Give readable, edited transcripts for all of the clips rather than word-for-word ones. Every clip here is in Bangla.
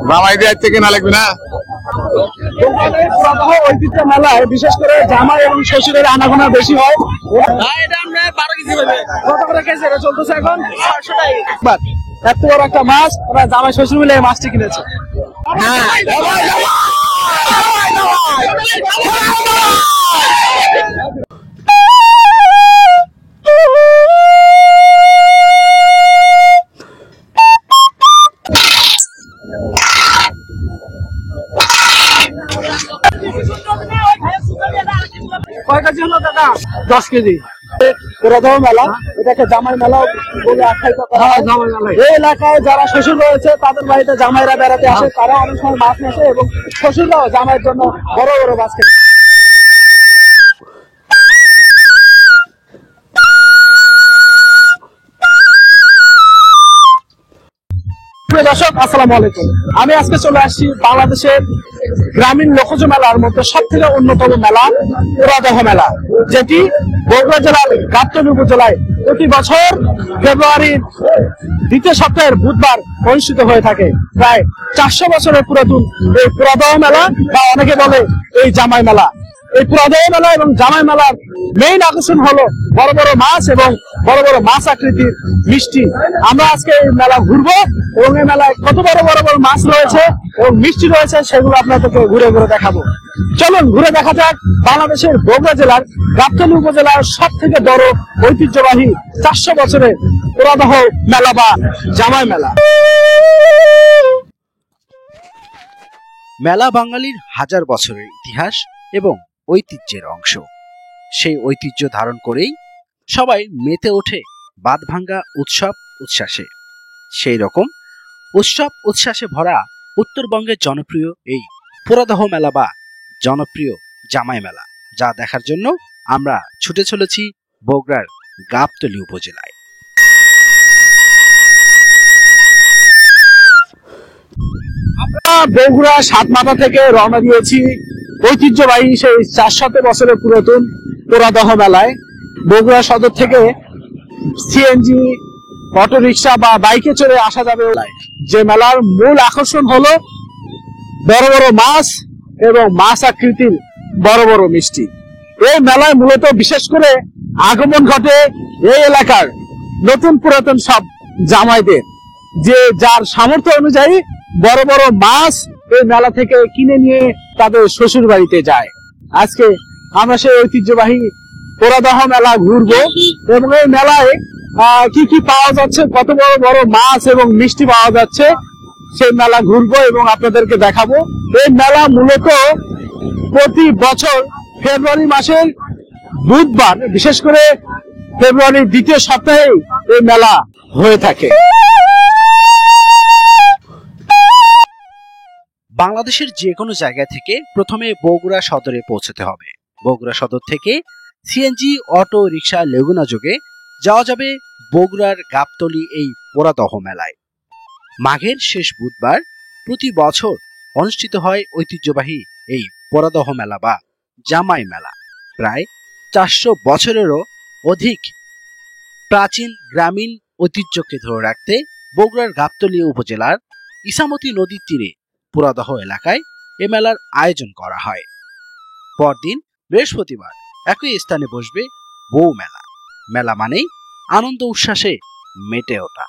জামাই দিয়ে থেকে না লাগবে না। ঐতিহ্য মেলায় বিশেষ করে জামাই এবং শ্বশুরের আনাগোনা বেশি হয়। কত করে কেজি এটা চলতেছে এখন? 600 টাকা। এত বড় একটা মাছ, ওরা জামাই শ্বশুর মিলে মাছটি কিনেছে। কয় কেজি হলো দাদা? 10 কেজি। পুরাদহ মেলা, এটাকে জামাই মেলা বলে আখ্যায়িত করা হয়। এই এলাকায় যারা শ্বশুর রয়েছে তাদের বাড়িতে জামাইরা বেড়াতে আসে, তারা অনেক সময় মাছ নেছে এবং শ্বশুররাও জামাইয়ের জন্য বড় বড় মাছ খেতে। দর্শক আসসালামু আলাইকুম, আমি আজকে চলে আসছি বাংলাদেশের গ্রামীণ লোকজ মেলার মধ্যে সব থেকে অন্যতম মেলা পুরাদহ মেলা, যেটি বগুড়া জেলার গাবতলী উপজেলায় প্রতি বছর ফেব্রুয়ারির দ্বিতীয় সপ্তাহের বুধবার অনুষ্ঠিত হয়ে থাকে। প্রায় 400 বছরের পুরাতন এই পুরাদহ মেলা, বা অনেকে বলে এই জামাই মেলা। এই পুরাদহ মেলা এবং জামাই মেলার মেইন আকর্ষণ হলো বড় বড় মাছ এবং বড় বড় মাছ আকৃতির মিষ্টি। আমরা আজকে এই মেলা ঘুরবো এবং এই মেলায় কত বড় বড় বড় মাছ রয়েছে এবং মিষ্টি রয়েছে সেগুলো আপনাদেরকে ঘুরে ঘুরে দেখাবো। চলুন ঘুরে দেখা যাক বাংলাদেশের বগুড়া জেলার গাবতলী উপজেলার সব থেকে বড় ঐতিহ্যবাহী 400 বছরের পুরাদহ মেলা বা জামাই মেলা। মেলা বাঙালির হাজার বছরের ইতিহাস এবং ঐতিহ্যের অংশ। সেই ঐতিহ্য ধারণ করেই সবাই মেতে ওঠে বাঁধভাঙ্গা উৎসব উচ্ছ্বাসে। সেই রকম উৎসব উচ্ছ্বাসে ভরা উত্তরবঙ্গের জনপ্রিয় এই পুরাদহ মেলা বা জনপ্রিয় জামাই মেলা, যা দেখার জন্য আমরা ছুটে চলেছি বগুড়ার গাবতলী উপজেলায়। আমরা বগুড়া সাতমাথা থেকে রওনা দিয়েছি ঐতিহ্যবাহী সেই 400 বছরের পুরাতন পুরাদহ মেলায়। বগুড়া সদর থেকে সিএনজি, অটো রিক্সা বা বাইকে চড়ে আসা যাবে। যে মেলার মূল আকর্ষণ হলো বড় বড় মাছ এবং মাছ আকৃতির বড় বড় মিষ্টি। এই মেলায় মূলত বিশেষ করে আগমন ঘটে এই এলাকার নতুন পুরাতন সব জামাইদের, যে যার সামর্থ্য অনুযায়ী বড় বড় মাছ এই মেলা থেকে কিনে নিয়ে তাদের শ্বশুর বাড়িতে যায়। আজকে আমরা সেই ঐতিহ্যবাহী পুরাদহ মেলা ঘুরবো এবং এই মেলায় কি কি পাওয়া যাচ্ছে, কত বড় বড় মাছ এবং মিষ্টি পাওয়া যাচ্ছে, সেই মেলা ঘুরবো এবং আপনাদেরকে দেখাবো। এই মেলা মূলত প্রতি বছর ফেব্রুয়ারি মাসের বুধবার, বিশেষ করে ফেব্রুয়ারির দ্বিতীয় সপ্তাহে এই মেলা হয়ে থাকে। বাংলাদেশের যে কোনো জায়গা থেকে প্রথমে বগুড়া সদরে পৌঁছতে হবে। বগুড়া সদর থেকে সিএনজি, অটো রিক্সা, লেগুনা যোগে যাওয়া যাবে বগুড়ার গাবতলী এই পুরাদহ মেলায়। মাঘের শেষ বুধবার প্রতি বছর অনুষ্ঠিত হয় ঐতিহ্যবাহী এই পুরাদহ মেলা বা জামাই মেলা। প্রায় 400 বছরেরও অধিক প্রাচীন গ্রামীণ ঐতিহ্যকে ধরে রাখতে বগুড়ার গাবতলী উপজেলার ইছামতি নদীর তীরে পুরাদহ এলাকায় এ মেলার আয়োজন করা হয়। পরদিন বৃহস্পতিবার একই স্থানে বসবে বউ মেলা। মেলা মানেই আনন্দ উচ্ছ্বাসে মেতে ওঠা।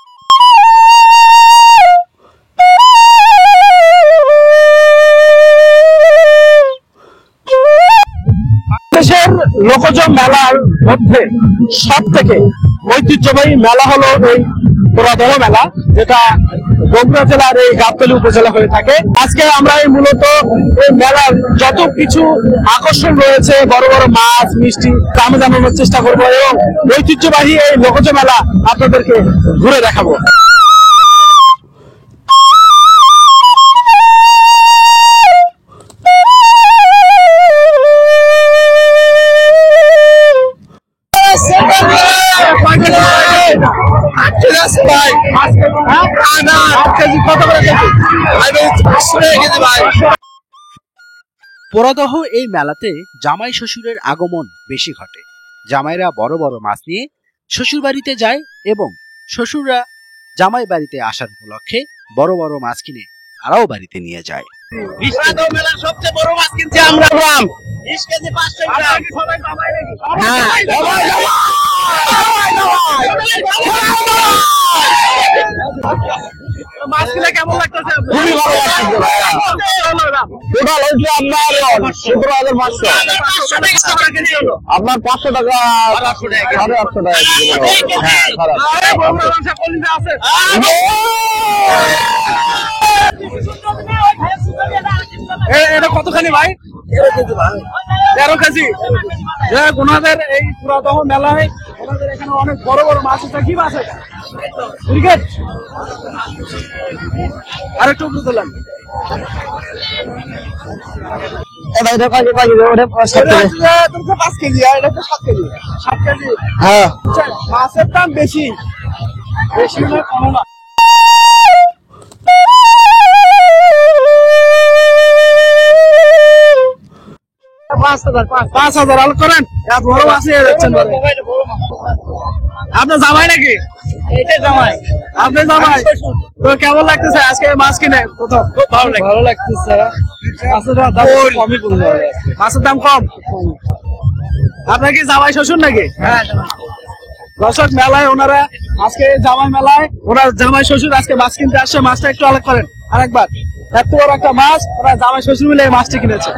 দেশের লোকজ মেলার মধ্যে সব থেকে ঐতিহ্যবাহী মেলা হলো এই পুরাদহ মেলা, যেটা বগুড়া জেলার এই গাবতলী উপজেলা হয়ে থাকে। আজকে আমরা এই মূলত এই মেলার যত কিছু আকর্ষণ রয়েছে, বড় বড় মাছ মিষ্টি, দামে জানানোর চেষ্টা করবো এবং ঐতিহ্যবাহী এই লোকজ মেলা আপনাদেরকে ঘুরে দেখাবো। পুরাদহ এই মেলাতে জামাই শ্বশুরের আগমন বেশি ঘটে। জামাইরা বড় বড় মাছ নিয়ে শ্বশুর বাড়িতে যায় এবং শ্বশুররা জামাই বাড়িতে আসার উপলক্ষে বড় বড় মাছ কিনে তারাও বাড়িতে নিয়ে যায়। মেলার সবচেয়ে বড় মাছ কিনছি আমরা। 20 কেজি 500 গ্রাম। মাছ কিনে কেমন লাগতেছে? খুবই ভালো লাগছে ভাইয়া। টোটাল হচ্ছে আপনার 17,500। আপনার 500 টাকা 850 টাকা। হ্যাঁ, এটা কতখানি ভাই? 13 কেজি। ওনাদের এই পুরাতন মেলায় ওনাদের এখানে অনেক বড় বড় মাছ আছে। কি মাছ আছে? ক্রিকেট। আরেকটু উপরে তোলেন। মাছের দাম বেশি বেশি না কম না। 5,000 আল করেন। এত বড় মাছ নিয়ে যাচ্ছেন। আপনার জামাই নাকি? আপনি জামাই তো কেমন লাগতেছে আজকে মাছ কিনে? প্রথম খুব ভালো লাগতেছে। মাছের দাম কম। আপনার কি জামাই শ্বশুর নাকি? দর্শক, মেলায় ওনারা আজকে জামাই মেলায় ওনার জামাই শ্বশুর আজকে মাছ কিনতে আসছে। মাছটা একটু আলাদা করেন আরেকবার। এত বড় একটা মাছ ওরা জামাই শ্বশুর মিলে এই মাছটি কিনেছে।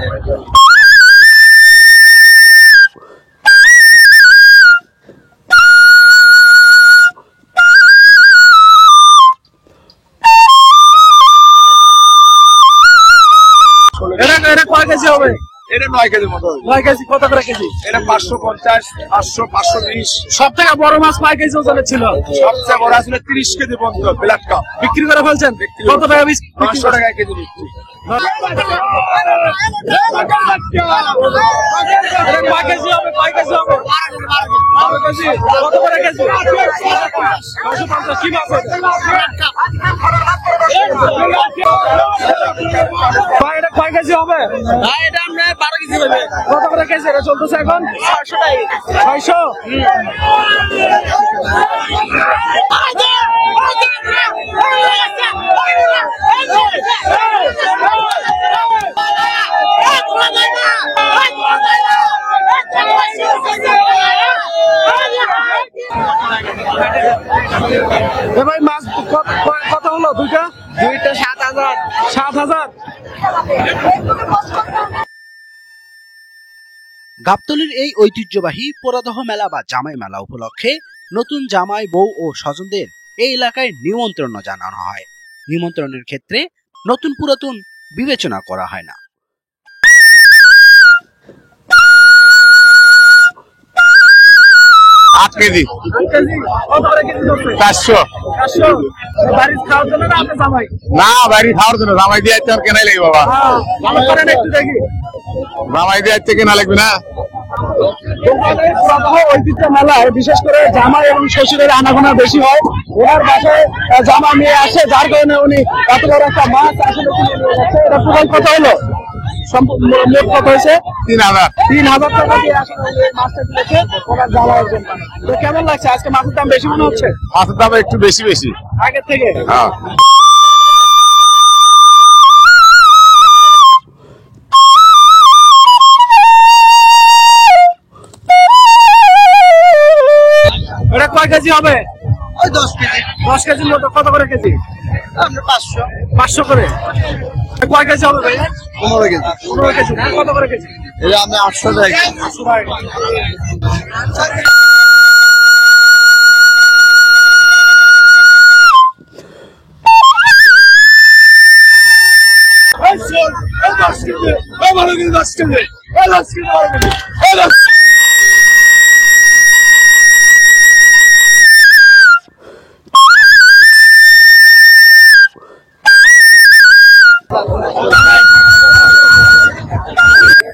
এটা কয় কেজি হবে? এটা 9 কেজির মতো। 9 কেজি। কত করে কেজি? এটা 550, 500, 520। সব থেকে বড় মাছ কয় কেজি ওজনের ছিল? সবচেয়ে বড় আসলে 30 কেজি পর্যন্ত ব্ল্যাক কাপ। বিক্রি করে ফেলছেন? কত টাকা? 500 টাকা কেজি বিক্রি। কয় কেজি হবে? কয় কেজি হবে? 12 কেজি। কত করে কেজি? 950। কি মাছ? এটা কয় কেজি হবে? এটা আমরা 12 কেজি হবে। কত করে কেজি এটা চলতেছে এখন? 600 টাকা। 600। ভাই মাছ কত হলো? দুইটা 7,000। 7,000। গাবতলীর এই ঐতিহ্যবাহী পোড়াদহ মেলা বা জামাই মেলা উপলক্ষে নতুন জামাই, বউ ও স্বজনদের এই এলাকায় নিমন্ত্রণ জানানো হয়। নিমন্ত্রণের ক্ষেত্রে নতুন পুরাতন বিবেচনা করা হয় না। 8 কেজি। 400। বাড়ির খাওয়ার জন্য না আপনার জামাই? না, বাড়ি খাওয়ার জন্য। জামাই দিয়ে আর কেনাই লাগবে বাবা। ভালো করেন একটু দেখি। জামাই দিয়ে কেনা লাগবে না। ঐতিহ্য মেলায় বিশেষ করে জামাই এবং শ্বশুরের আনাগোনা বেশি হয়। ওনার বাসায় জামা মেয়ে আসে, যার কারণে উনি এত বড় একটা মাছ আসলে কিনে নিয়ে যাচ্ছে। এটা টোটাল কত হলো? মোট কত হয়েছে? 3,000। 3,000 টাকা দিয়ে আসলে উনি এই মাছটা কিনেছে ওনার জামাইয়ের জন্য। তো কেমন লাগছে আজকে? মাছের দাম বেশি মনে হচ্ছে মাছের দাম একটু বেশি বেশি আগের থেকে? হ্যাঁ। এটা কয় কেজি হবে? ওই 10 কেজি। 10 কেজির মতো। কত করে কেজি? আমরা 500। 500 করে। কয় কেজি হবে ভাই? 15 কেজি। 15 কেজি। কত করে কেজি? এটা আমি 800 টাকা। 800 টাকা।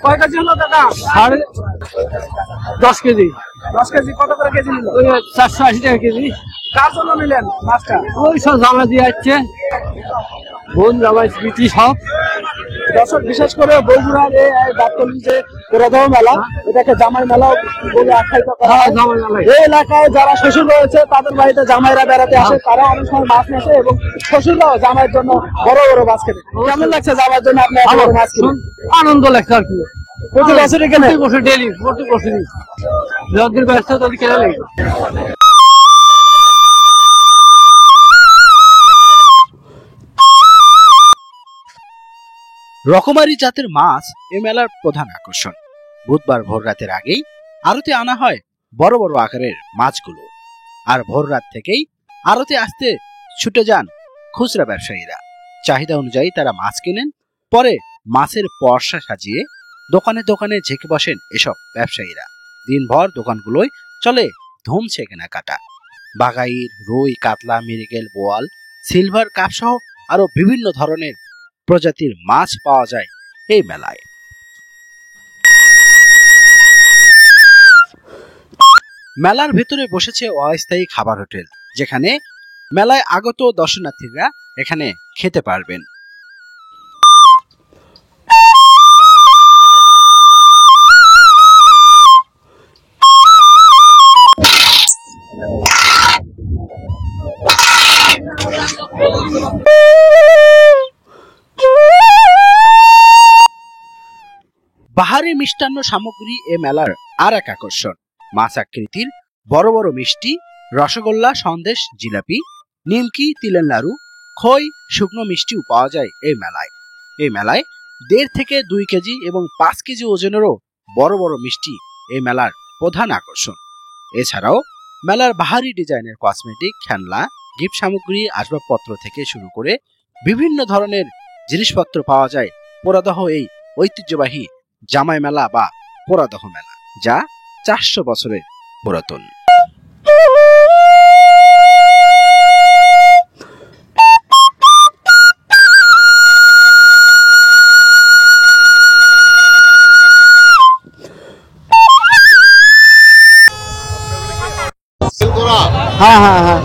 কয় কেজি হলো দাদা? 10 কেজি। 10 কেজি। কত করে কেজি নিল? 480 টাকা কেজি। কার জন্য নিলেন মাছটা? ওই সব জামা দিয়ে আসছে, বোন জামাই বিটি সব। দর্শক, বিশেষ করে বগুড়ার এই গাবতলী যে পুরাদহ মেলা, এটাকে জামাই মেলা বলে আখ্যায়িত করা হয়। এই এলাকায় যারা শ্বশুর রয়েছে তাদের বাড়িতে জামাইরা বেড়াতে আসে, তারা অনেক সময় মাছ নেশে এবং শ্বশুররাও জামাইয়ের জন্য বড় বড় মাছ কেনে। কেমন লাগছে জামাইয়ের জন্য আপনি এত বড় মাছ কিনে? আনন্দ লাগছে আর কি। প্রতি বছরই কেনে? প্রতি বছর ডেলি, প্রতি বছরই যতদিন ব্যস্ত ততদিন কেনা লাগে। রকমারি জাতের মাছ এ মেলার প্রধান আকর্ষণ। বুধবার ভোর রাতের আগেই আড়তে আনা হয় বড় বড় আকারের মাছগুলো, আর ভোর রাত থেকেই আড়তে আসতে ছুটে যান খুচরা ব্যবসায়ীরা। চাহিদা অনুযায়ী তারা মাছ কেনেন, পরে মাছের পর্সা সাজিয়ে দোকানে দোকানে ঝেঁকে বসেন এসব ব্যবসায়ীরা। দিনভর দোকানগুলোয় চলে ধুমছে কেনাকাটা। বাগাইর, রুই, কাতলা, মৃগেল, বোয়াল, সিলভার কাপ সহ আরো বিভিন্ন ধরনের প্রজাতির মাছ পাওয়া যায় এই মেলায়। মেলার ভেতরে বসেছে অস্থায়ী খাবার হোটেল, যেখানে মেলায় আগত দর্শনার্থীরা এখানে খেতে পারবেন। বাহারি মিষ্টান্ন সামগ্রী এ মেলার আর এক আকর্ষণ। মাছ আকৃতির বড় বড় মিষ্টি, রসগোল্লা, সন্দেশ, জিলাপি, নিমকি, তিলের নাড়ু, খই, শুকনো মিষ্টিও পাওয়া যায় এই মেলায়। এই মেলায় 1.5 থেকে 2 কেজি এবং 5 কেজি ওজনেরও বড় বড় মিষ্টি এই মেলার প্রধান আকর্ষণ। এছাড়াও মেলার বাহারি ডিজাইনের কসমেটিক, খেলনা, গিফট সামগ্রী, আসবাবপত্র থেকে শুরু করে বিভিন্ন ধরনের জিনিসপত্র পাওয়া যায় পুরাদহ এই ঐতিহ্যবাহী জামাই মেলা বা পুরাদহ মেলা, যা 400 বছরের পুরাতন। হ্যাঁ হ্যাঁ হ্যাঁ।